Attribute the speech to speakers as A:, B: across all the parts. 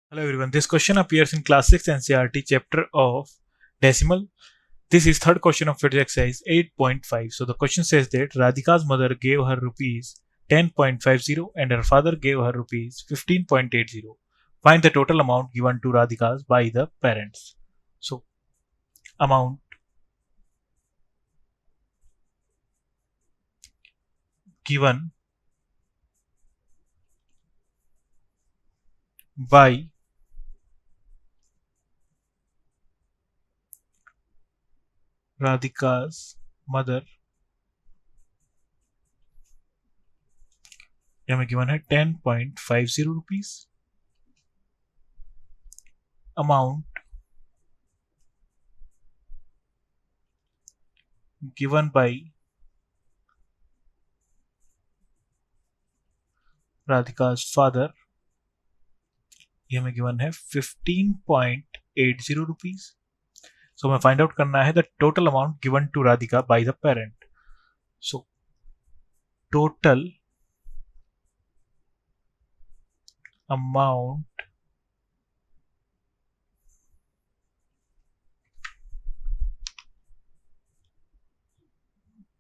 A: Hello everyone, this question appears in class 6 NCERT chapter of decimal. This is third question of physics exercise 8.5. So the question says that Radhika's mother gave her rupees 10.50 and her father gave her rupees 15.80. Find the total amount given to Radhika's by the parents. So amount given by Radhika's mother हमें given है 10.50 rupees. Amount given by Radhika's father ये हमें given है 15.80 rupees. So हमें find out करना है the total amount given to Radhika by the parent. So total amount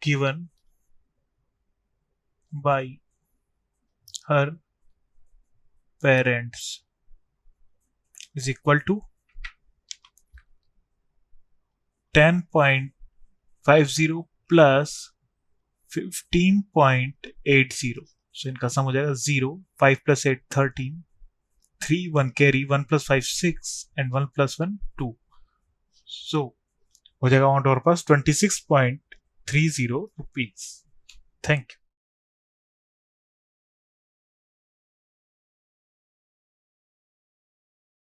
A: given by her parents is equal to 10.50 plus 15.80. So इनका सम हो जाएगा 0, 5 plus 8 13, 3 1 carry, 1 plus 5 6 and 1 plus 1 2. So हो जाएगा amount और पास 26.30 rupees. Thank you.